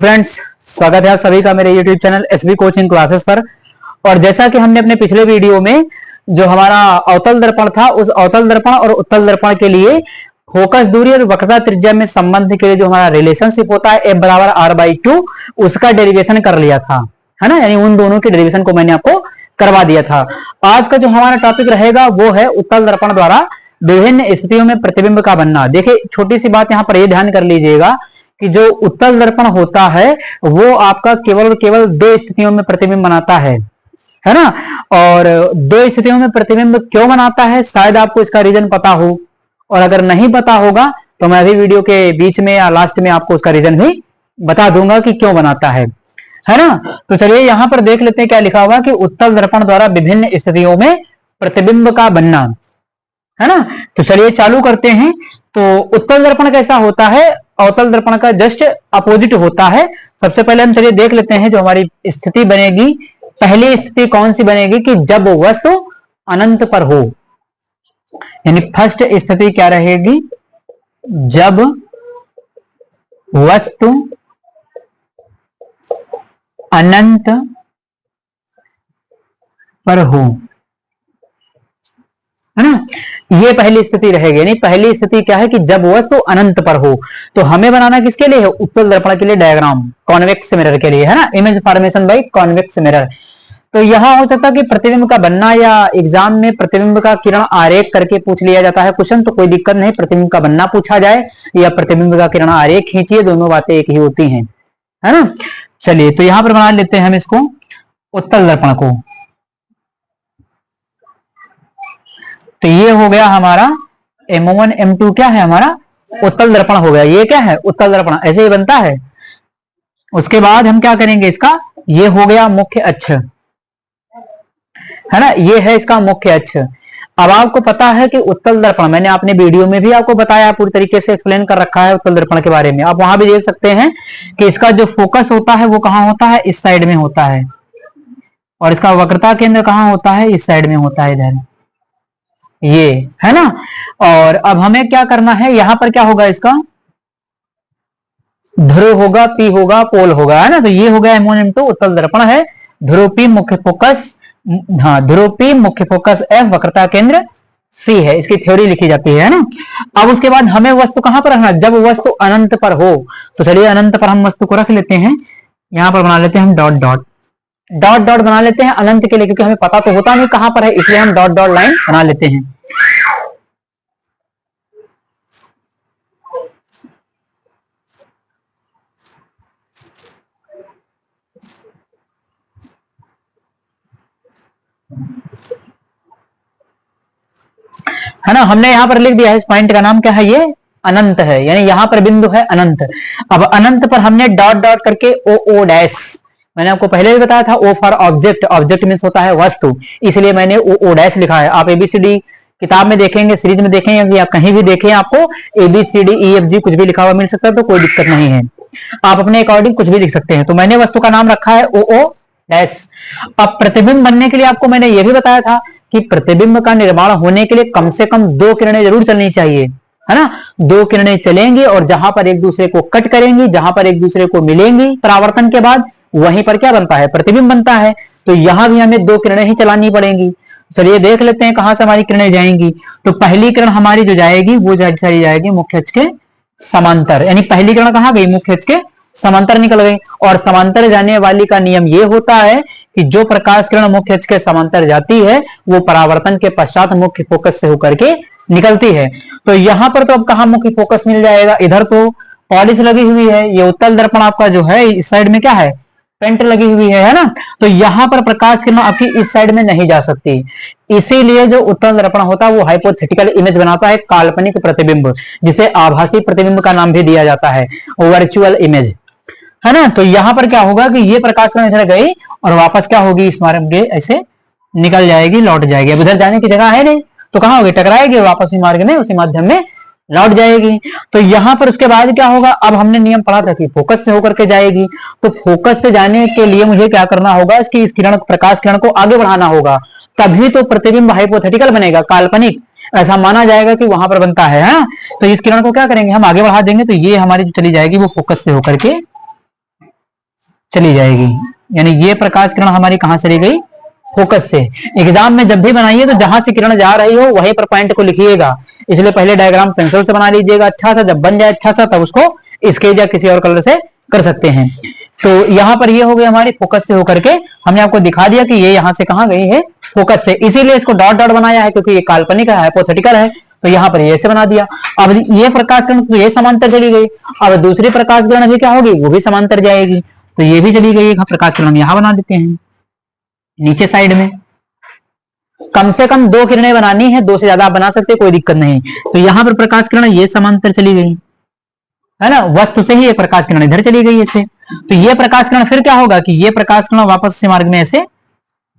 Friends, स्वागत है आप सभी का मेरे YouTube channel SB coaching classes पर। और जैसा कि हमने अपने पिछले वीडियो में जो हमारा अवतल दर्पण था, उस अवतल दर्पण और उत्तल दर्पण के लिए फोकस दूरी और वक्रता त्रिज्या में संबंध के लिए जो हमारा रिलेशनशिप होता है F बराबर R/2, उसका डेरिवेशन कर लिया था, है ना। यानी उन दोनों के डेरिवेशन को मैंने आपको करवा दिया था। आज का जो हमारा टॉपिक रहेगा वो है उत्तल दर्पण द्वारा विभिन्न स्थितियों में प्रतिबिंब का बनना। देखिए, छोटी सी बात यहाँ पर यह ध्यान कर लीजिएगा कि जो उत्तल दर्पण होता है वो आपका केवल और केवल दो स्थितियों में प्रतिबिंब बनाता है ना। और दो स्थितियों में प्रतिबिंब क्यों बनाता है, शायद आपको इसका रीजन पता हो, और अगर नहीं पता होगा तो मैं अभी वीडियो के बीच में या लास्ट में आपको उसका रीजन भी बता दूंगा कि क्यों बनाता है ना। तो चलिए यहां पर देख लेते हैं क्या लिखा हुआ कि उत्तल दर्पण द्वारा विभिन्न स्थितियों में प्रतिबिंब का बनना, है ना। तो चलिए चालू करते हैं। तो उत्तल दर्पण कैसा होता है, अवतल दर्पण का जस्ट अपोजिट होता है। सबसे पहले हम चलिए देख लेते हैं जो हमारी स्थिति बनेगी। पहली स्थिति कौन सी बनेगी कि जब वस्तु अनंत पर हो, यानी फर्स्ट स्थिति क्या रहेगी, जब वस्तु अनंत पर हो, है ना। ये पहली स्थिति रहेगी। यानी पहली स्थिति क्या है कि जब वस्तु अनंत पर हो। तो हमें बनाना किसके लिए है, उत्तल दर्पण के लिए डायग्राम, कॉन्वेक्स मिरर के लिए, है ना। Image formation by convex mirror. तो यहां हो सकता है कि प्रतिबिंब का बनना, या एग्जाम में प्रतिबिंब का किरण आरेख करके पूछ लिया जाता है क्वेश्चन, तो कोई दिक्कत नहीं, प्रतिबिंब का बनना पूछा जाए या प्रतिबिंब का किरण आरेख खींचिए, दोनों बातें एक ही होती हैं, है ना। चलिए तो यहां पर बना लेते हैं हम इसको, उत्तल दर्पण को। तो ये हो गया हमारा M1 M2 क्या है, हमारा उत्तल दर्पण हो गया। ये क्या है, उत्तल दर्पण, ऐसे ही बनता है। उसके बाद हम क्या करेंगे, इसका ये हो गया मुख्य अक्ष, है ना। ये है इसका मुख्य अक्ष। अब आपको पता है कि उत्तल दर्पण, मैंने अपने वीडियो में भी आपको बताया, पूरी तरीके से एक्सप्लेन कर रखा है उत्तल दर्पण के बारे में। आप वहां भी देख सकते हैं कि इसका जो फोकस होता है वो कहां होता है, इस साइड में होता है, और इसका वक्रता केंद्र कहां होता है, इस साइड में होता है, इधर, ये, है ना। और अब हमें क्या करना है, यहां पर क्या होगा, इसका ध्रुव होगा, P होगा, पोल होगा, है ना। तो ये हो गया M1 M2 उत्तल दर्पण है। ध्रुव P मुख्य फोकस, हाँ, ध्रुव P मुख्य फोकस F, वक्रता केंद्र C है। इसकी थ्योरी लिखी जाती है ना। अब उसके बाद हमें वस्तु कहां पर रखना, जब वस्तु अनंत पर हो। तो चलिए अनंत पर हम वस्तु को रख लेते हैं। यहां पर बना लेते हैं हम डॉट डॉट, डॉट डॉट बना लेते हैं अनंत के लिए, क्योंकि हमें पता तो होता नहीं कहां पर है, इसलिए हम डॉट डॉट लाइन बना लेते हैं। है ना, हमने यहां पर लिख दिया है, इस पॉइंट का नाम क्या है, ये अनंत है, यानी यहां पर बिंदु है अनंत। अब अनंत पर हमने डॉट डॉट करके ओ डैश, मैंने आपको पहले भी बताया था, O for object, object means होता है वस्तु, इसलिए मैंने ओ डैश लिखा है। आप एबीसीडी किताब में देखेंगे, सीरीज में देखेंगे, या कहीं भी देखें, आपको ABCDEFG कुछ भी लिखा हुआ मिल सकता है, तो कोई दिक्कत नहीं है, आप अपने अकॉर्डिंग कुछ भी लिख सकते हैं। तो मैंने वस्तु का नाम रखा है ओ डैश। अब प्रतिबिंब बनने के लिए आपको मैंने यह भी बताया था कि प्रतिबिंब का निर्माण होने के लिए कम से कम दो किरणें जरूर चलनी चाहिए, है ना। दो किरणें चलेंगी और जहां पर एक दूसरे को कट करेंगी, जहां पर एक दूसरे को मिलेंगी परावर्तन के बाद, वहीं पर क्या बनता है, प्रतिबिंब बनता है। तो यहां भी हमें दो किरणें ही चलानी पड़ेंगी। चलिए देख लेते हैं कहां से हमारी किरणें जाएंगी। तो पहली किरण हमारी जो जाएगी वो चली जाएगी मुख्य अक्ष के समांतर, यानी पहली किरण कहां गई, मुख्य अक्ष के समांतर निकल गई। और समांतर जाने वाली का नियम ये होता है कि जो प्रकाश किरण मुख्य अक्ष के समांतर जाती है वो परावर्तन के पश्चात मुख्य फोकस से होकर के निकलती है। तो यहां पर तो अब कहां मुख्य फोकस मिल जाएगा, इधर तो पॉलिश लगी हुई है, ये उत्तल दर्पण आपका जो है इस साइड में क्या है, पेंट लगी हुई है ना। तो यहां पर प्रकाश किरण आपकी इस साइड में नहीं जा सकती, इसीलिए जो उत्तल दर्पण होता है वो हाइपोथेटिकल इमेज बनाता है, काल्पनिक प्रतिबिंब, जिसे आभासी प्रतिबिंब का नाम भी दिया जाता है, वर्चुअल इमेज, है ना। तो यहां पर क्या होगा कि ये प्रकाश किरण इधर गई और वापस क्या होगी, इस मार्ग के ऐसे निकल जाएगी, लौट जाएगी। अब इधर जाने की जगह है नहीं, तो कहां होगी, टकराएगी, वापस इस मार्ग में, उसी माध्यम में लौट जाएगी। तो यहां पर उसके बाद क्या होगा, अब हमने नियम पढ़ा था कि फोकस से होकर के जाएगी। तो फोकस से जाने के लिए मुझे क्या करना होगा, इसकी इस किरण, प्रकाश किरण को आगे बढ़ाना होगा, तभी तो प्रतिबिंब हाइपोथेटिकल बनेगा, काल्पनिक, ऐसा माना जाएगा कि वहां पर बनता है, हाँ? तो इस किरण को क्या करेंगे, हम आगे बढ़ा देंगे, तो ये हमारी जो चली जाएगी वो फोकस से होकर के चली जाएगी। यानी ये प्रकाश किरण हमारी कहां चली गई, फोकस से। एग्जाम में जब भी बनाइए तो जहां से किरण जा रही हो वहीं पर पॉइंट को लिखिएगा, इसलिए पहले डायग्राम पेंसिल से बना लीजिएगा अच्छा सा, जब बन जाए अच्छा सा तब उसको स्केच या किसी और कलर से कर सकते हैं। तो यहाँ पर ये हो गई हमारी फोकस से होकर के, हमने आपको दिखा दिया कि ये यहाँ से कहां गई है, फोकस से, इसीलिए इसको डॉट डॉट बनाया है क्योंकि ये काल्पनिक है, हाइपोथेटिकल है, तो यहाँ पर ये ऐसे बना दिया। अब ये प्रकाश किरण तो ये समांतर चली गई, अब दूसरी प्रकाश किरण अभी क्या होगी, वो भी समांतर जाएगी, तो ये भी चली गई। प्रकाश किरण यहाँ बना देते हैं नीचे साइड में। कम से कम 2 किरणें बनानी है, 2 से ज्यादा आप बना सकते हैं, कोई दिक्कत नहीं। तो यहाँ पर प्रकाश किरण ये समांतर चली गई है ना, वस्तु से ही एक प्रकाश किरण इधर चली गई ऐसे। तो ये प्रकाश किरण फिर क्या होगा कि ये प्रकाश किरण वापस से मार्ग में ऐसे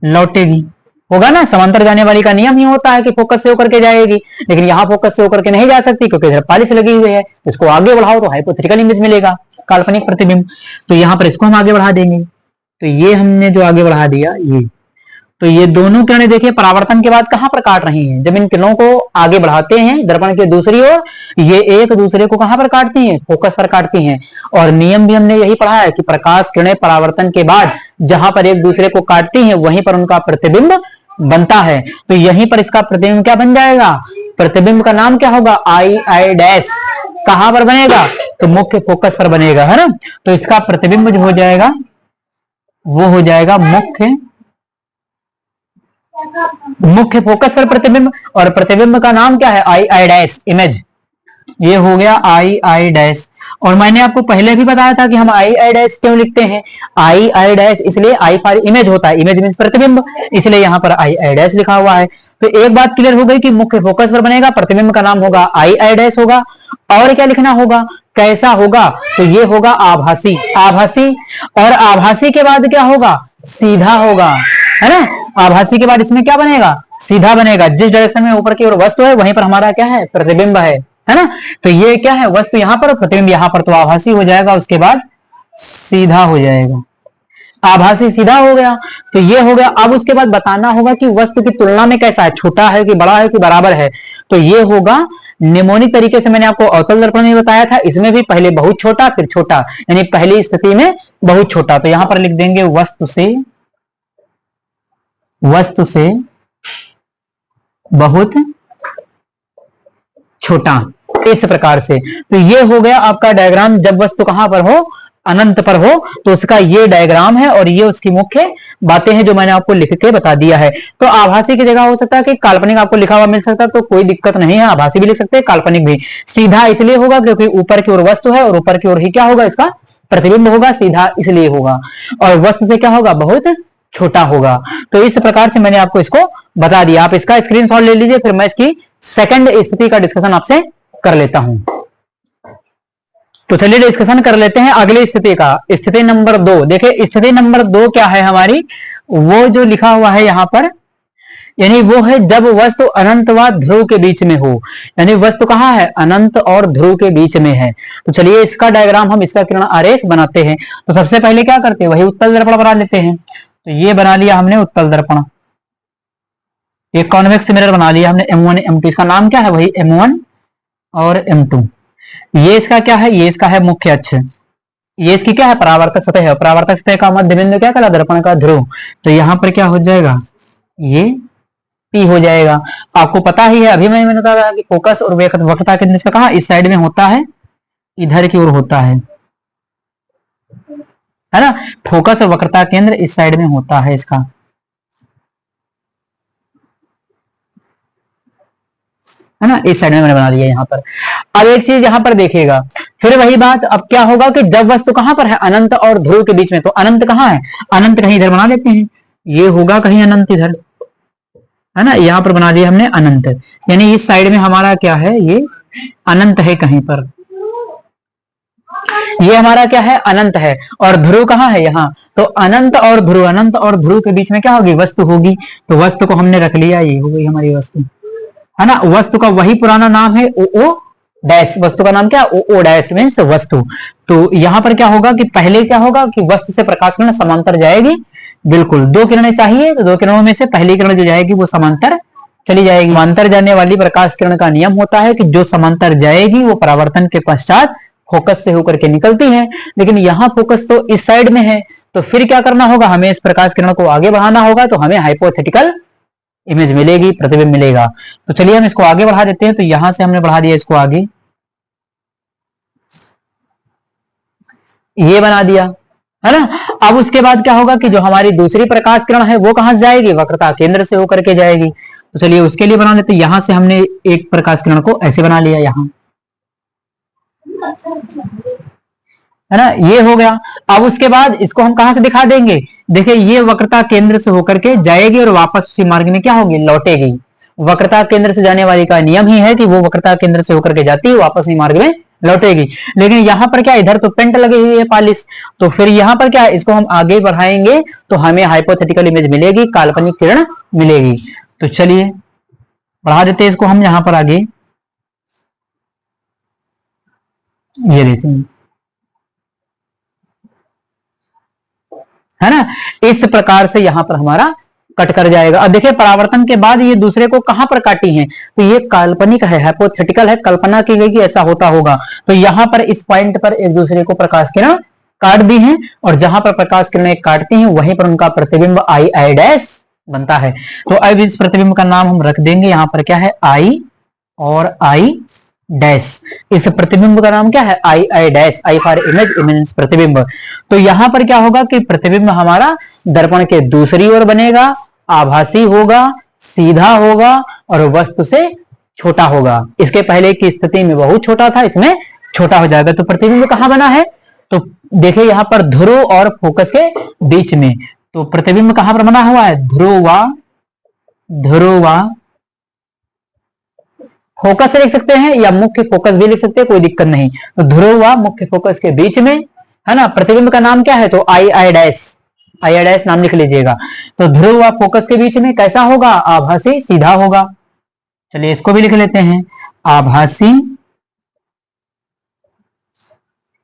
लौटेगी, होगा ना। समांतर जाने वाली का नियम ही होता है कि फोकस से होकर के जाएगी, लेकिन यहाँ फोकस से होकर के नहीं जा सकती क्योंकि इधर पालिश लगी हुई है। तो इसको आगे बढ़ाओ तो हाइपोथेटिकल इमेज मिलेगा, काल्पनिक प्रतिबिंब। तो यहाँ पर इसको हम आगे बढ़ा देंगे। तो ये हमने जो आगे बढ़ा दिया ये, तो ये दोनों किरणें देखिए परावर्तन के बाद कहां पर काट रही हैं, जब इन किरणों को आगे बढ़ाते हैं दर्पण के दूसरी ओर, ये एक दूसरे को कहां पर काटती हैं, फोकस पर काटती हैं। और नियम भी हमने यही पढ़ा है कि प्रकाश किरणें परावर्तन के बाद जहां पर एक दूसरे को काटती हैं वहीं पर उनका प्रतिबिंब बनता है। तो यहीं पर इसका प्रतिबिंब क्या बन जाएगा, प्रतिबिंब का नाम क्या होगा, आई आई डैश। कहां पर बनेगा, तो मुख्य फोकस पर बनेगा, है ना। तो इसका प्रतिबिंब जो हो जाएगा वो हो जाएगा मुख्य फोकस पर प्रतिबिंब, और प्रतिबिंब का नाम क्या है, आई आई डैश इमेज। ये हो गया आई आई डैश। और मैंने आपको पहले भी बताया था कि हम आई आई डैश क्यों लिखते हैं, आई आई डैश इसलिए आई फॉर इमेज होता है, इमेज मींस प्रतिबिंब, इसलिए यहाँ पर आई आई डैश लिखा हुआ है। तो एक बात क्लियर हो गई कि मुख्य फोकस पर बनेगा, प्रतिबिंब का नाम होगा आई आई डैश होगा। और क्या लिखना होगा, कैसा होगा, तो ये होगा आभासी, आभासी। और आभासी के बाद क्या होगा, सीधा होगा, है ना। आभासी के बाद इसमें क्या बनेगा, सीधा बनेगा। जिस डायरेक्शन में ऊपर की ओर वस्तु है वहीं पर हमारा क्या है, प्रतिबिंब है ना। तो ये क्या है, वस्तु यहाँ पर, प्रतिबिंब यहाँ पर, तो आभासी हो जाएगा, उसके बाद सीधा हो जाएगा। आभासी सीधा हो गया, तो ये हो गया। अब उसके बाद बताना होगा कि वस्तु की तुलना में कैसा है, छोटा है कि बड़ा है कि बराबर है। तो ये होगा निमोनिक तरीके से, मैंने आपको अवतल दर्पण में बताया था, इसमें भी पहले बहुत छोटा फिर छोटा, यानी पहली स्थिति में बहुत छोटा। तो यहां पर लिख देंगे वस्तु से बहुत छोटा, इस प्रकार से। तो ये हो गया आपका डायग्राम, जब वस्तु कहां पर हो, अनंत पर हो, तो उसका ये डायग्राम है और ये उसकी मुख्य बातें हैं जो मैंने आपको लिख के बता दिया है। तो आभासी की जगह हो सकता है कि काल्पनिक आपको लिखा हुआ मिल सकता है, तो कोई दिक्कत नहीं है, आभासी भी लिख सकते हैं, काल्पनिक भी। सीधा इसलिए होगा क्योंकि ऊपर की ओर वस्तु है और ऊपर की ओर ही क्या होगा, इसका प्रतिबिंब होगा, सीधा इसलिए होगा। और वस्तु से क्या होगा, बहुत छोटा होगा। तो इस प्रकार से मैंने आपको इसको बता दिया। आप इसका स्क्रीनशॉट ले लीजिए, फिर मैं इसकी सेकंड स्थिति का डिस्कशन आपसे कर लेता हूं। तो चलिए डिस्कशन कर लेते हैं अगली स्थिति का, स्थिति नंबर 2। देखिए स्थिति नंबर 2 क्या है हमारी, वो जो लिखा हुआ है यहां पर, यानी वो है जब वस्तु अनंत व ध्रुव के बीच में हो। यानी वस्तु कहां है, अनंत और ध्रुव के बीच में है। तो चलिए इसका डायग्राम हम, इसका किरण आरेख बनाते हैं। तो सबसे पहले क्या करते हैं, वही उत्तल दर्पण बना लेते हैं। तो ये बना लिया हमने उत्तल दर्पण, ये कॉन्वेक्स मिरर बना लिया हमने, M1 M2, इसका नाम क्या है, वही M1 और M2। ये इसका क्या है, ये इसका है मुख्य अक्ष, ये इसकी क्या है, परावर्तक सतह है। परावर्तक सतह का मध्य बिंदु क्या कहला, दर्पण का ध्रुव। तो यहां पर क्या हो जाएगा, ये P हो जाएगा। आपको पता ही है, अभी मैंने बताया कि फोकस और वक्रता केंद्र इसका कहां, इस साइड में होता है, इधर की ओर होता है ना। फोकस और वक्रता केंद्र इस साइड में होता है इसका, है ना, इस साइड में मैंने बना दिया यहाँ पर। अब एक चीज यहाँ पर देखिएगा, फिर वही बात, अब क्या होगा कि जब वस्तु कहां पर है, अनंत और ध्रुव के बीच में। तो अनंत कहां है, अनंत कहीं इधर बना लेते हैं, ये होगा कहीं अनंत इधर, है ना। यहाँ पर बना दिया हमने अनंत, यानी इस साइड में हमारा क्या है, ये अनंत है कहीं पर, ये हमारा क्या है, अनंत है। और ध्रुव कहां है, यहाँ। तो अनंत और ध्रुव, अनंत और ध्रुव के बीच में क्या होगी, वस्तु होगी। तो वस्तु को हमने रख लिया, ये हो गई हमारी वस्तु, है ना। वस्तु का वही पुराना नाम है ओ डैश, वस्तु का नाम क्या, ओ डैश मीन्स वस्तु। तो यहां पर क्या होगा कि पहले क्या होगा कि वस्तु से प्रकाश किरण समांतर जाएगी, बिल्कुल 2 किरणें चाहिए, तो 2 किरणों में से पहली किरण जो जाएगी वो समांतर चली जाएगी। समांतर जाने वाली प्रकाश किरण का नियम होता है कि जो समांतर जाएगी वो परावर्तन के पश्चात फोकस से होकर के निकलती है। लेकिन यहाँ फोकस तो इस साइड में है, तो फिर क्या करना होगा, हमें इस प्रकाश किरण को आगे बढ़ाना होगा, तो हमें हाइपोथेटिकल इमेज मिलेगी, प्रतिबिंब मिलेगा। तो चलिए हम इसको आगे बढ़ा देते हैं। तो यहां से हमने बढ़ा दिया इसको आगे, ये बना दिया, है ना। अब उसके बाद क्या होगा कि जो हमारी दूसरी प्रकाश किरण है वो कहां से जाएगी, वक्रता केंद्र से होकर के जाएगी। तो चलिए उसके लिए बना देते हैं। यहां से हमने एक प्रकाश किरण को ऐसे बना लिया, यहां, है ना, ये हो गया। अब उसके बाद इसको हम कहां से दिखा देंगे, देखिए ये वक्रता केंद्र से होकर के जाएगी और वापस उसी मार्ग में क्या होगी, लौटेगी। वक्रता केंद्र से जाने वाली का नियम ही है कि वो वक्रता केंद्र से होकर के जाती है, वापस उसी मार्ग में लौटेगी। लेकिन यहां पर क्या, इधर तो पेंट लगी हुई है पॉलिश, तो फिर यहां पर क्या, इसको हम आगे बढ़ाएंगे तो हमें हाइपोथेटिकल इमेज मिलेगी, काल्पनिक किरण मिलेगी। तो चलिए बढ़ा देते हैं इसको हम यहां पर आगे, ये देखते हैं, है ना। इस प्रकार से यहां पर हमारा कट कर जाएगा। अब देखिए परावर्तन के बाद ये दूसरे को कहां पर काटी है, तो ये काल्पनिक है, हाइपोथेटिकल है, कल्पना की गई कि ऐसा होता होगा। तो यहां पर इस पॉइंट पर एक दूसरे को प्रकाश किरण काट दी है, और जहां पर प्रकाश किरणें काटती हैं वहीं पर उनका प्रतिबिंब आई आई डैश बनता है। तो अब इस प्रतिबिंब का नाम हम रख देंगे, यहां पर क्या है, आई और आई डैश। इस प्रतिबिंब का नाम क्या है, I I dash, I for image, image प्रतिबिंब। तो यहां पर क्या होगा कि प्रतिबिंब हमारा दर्पण के दूसरी ओर बनेगा, आभासी होगा, सीधा होगा और वस्तु से छोटा होगा। इसके पहले की स्थिति में बहुत छोटा था, इसमें छोटा हो जाएगा। तो प्रतिबिंब कहां बना है, तो देखिए यहां पर ध्रुव और फोकस के बीच में। तो प्रतिबिंब कहां पर बना हुआ है, ध्रुवा, ध्रुवा, फोकस लिख सकते हैं या मुख्य फोकस भी लिख सकते हैं, कोई दिक्कत नहीं। तो ध्रुव व मुख्य फोकस के बीच में, है ना। प्रतिबिंब का नाम क्या है, तो आई I dash, I I dash नाम लिख लीजिएगा। तो ध्रुव व फोकस के बीच में कैसा होगा, आभासी सीधा होगा। चलिए इसको भी लिख लेते हैं, आभासी,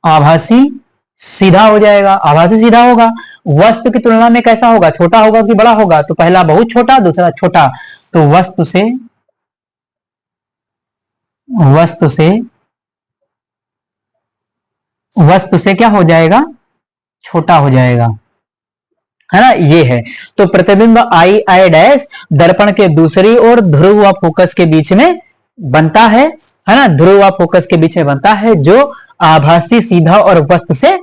आभासी सीधा हो जाएगा, आभासी सीधा होगा। वस्तु की तुलना में कैसा होगा, छोटा होगा कि बड़ा होगा, तो पहला बहुत छोटा, दूसरा छोटा। तो वस्तु से, वस्तु से, वस्तु से क्या हो जाएगा, छोटा हो जाएगा, है ना, ये है। तो प्रतिबिंब आई आई डैश दर्पण के दूसरी ओर ध्रुव व फोकस के बीच में बनता है ना, ध्रुव व फोकस के बीच में बनता है, जो आभासी सीधा और वस्तु से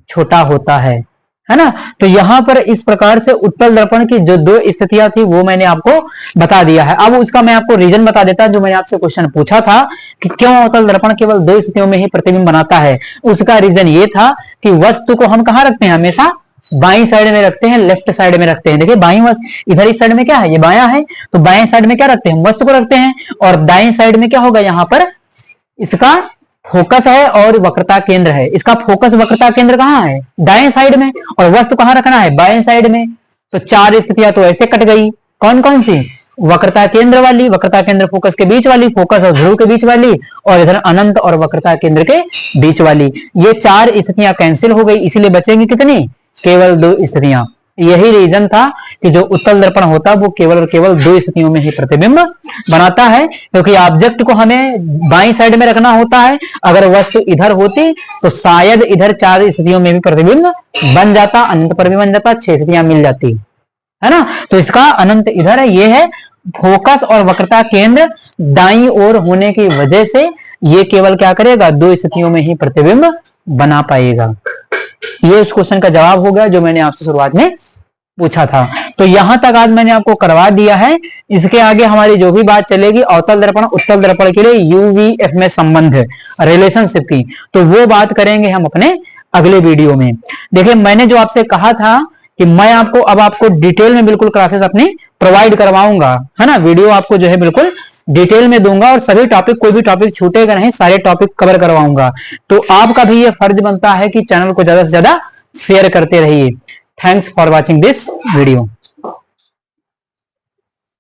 छोटा होता है ना। तो यहां पर इस प्रकार से उत्तल दर्पण की जो दो स्थितियां थी वो मैंने आपको बता दिया है। अब उसका मैं आपको रीजन बता देता, जो मैंने आपसे क्वेश्चन पूछा था कि क्यों उत्तल दर्पण केवल दो स्थितियों में ही प्रतिबिंब बनाता है। उसका रीजन ये था कि वस्तु को हम कहां रखते हैं, हमेशा बाईं साइड में रखते हैं, लेफ्ट साइड में रखते हैं। देखिए बाईं वस्तु इधर इस साइड में क्या है, ये बायां है, तो बाएं साइड में क्या रखते हैं, वस्तु को रखते हैं। और दाएं साइड में क्या होगा, यहाँ पर इसका फोकस है और वक्रता केंद्र है। इसका फोकस वक्रता केंद्र कहां है, दाएं साइड में, और वस्तु कहां रखना है, बाएं साइड में। तो चार स्थितियां तो ऐसे कट गई, कौन कौन सी, वक्रता केंद्र वाली, वक्रता केंद्र फोकस के बीच वाली, फोकस और ध्रुव के बीच वाली, और इधर अनंत और वक्रता केंद्र के बीच वाली। ये चार स्थितियां कैंसिल हो गई, इसीलिए बचेंगी कितनी, केवल दो स्थितियां। यही रीजन था कि जो उत्तल दर्पण होता है वो केवल और केवल दो स्थितियों में ही प्रतिबिंब बनाता है, क्योंकि ऑब्जेक्ट को हमें बाईं साइड में रखना होता है। अगर वस्तु इधर होती तो शायद इधर चार स्थितियों में भी प्रतिबिंब बन जाता, अनंत पर भी बन जाता, 6 स्थितियां मिल जाती, है ना। तो इसका अनंत इधर है, ये है फोकस और वक्रता केंद्र दाईं ओर होने की वजह से ये केवल क्या करेगा, दो स्थितियों में ही प्रतिबिंब बना पाएगा। ये उस क्वेश्चन का जवाब हो गया जो मैंने आपसे शुरुआत में पूछा था। तो यहां तक आज मैंने आपको करवा दिया है। इसके आगे हमारी जो भी बात चलेगी अवतल दर्पण उत्तल दर्पण के लिए यूवीएफ में संबंध है, रिलेशनशिप की, तो वो बात करेंगे हम अपने अगले वीडियो में। देखिए मैंने जो आपसे कहा था कि मैं आपको अब आपको डिटेल में बिल्कुल क्लासेस अपनी प्रोवाइड करवाऊंगा, है ना। वीडियो आपको जो है बिल्कुल डिटेल में दूंगा और सभी टॉपिक, कोई भी टॉपिक छूटेगा नहीं, सारे टॉपिक कवर करवाऊंगा। तो आपका भी ये फर्ज बनता है कि चैनल को ज्यादा से ज्यादा शेयर करते रहिए। Thanks for watching this video.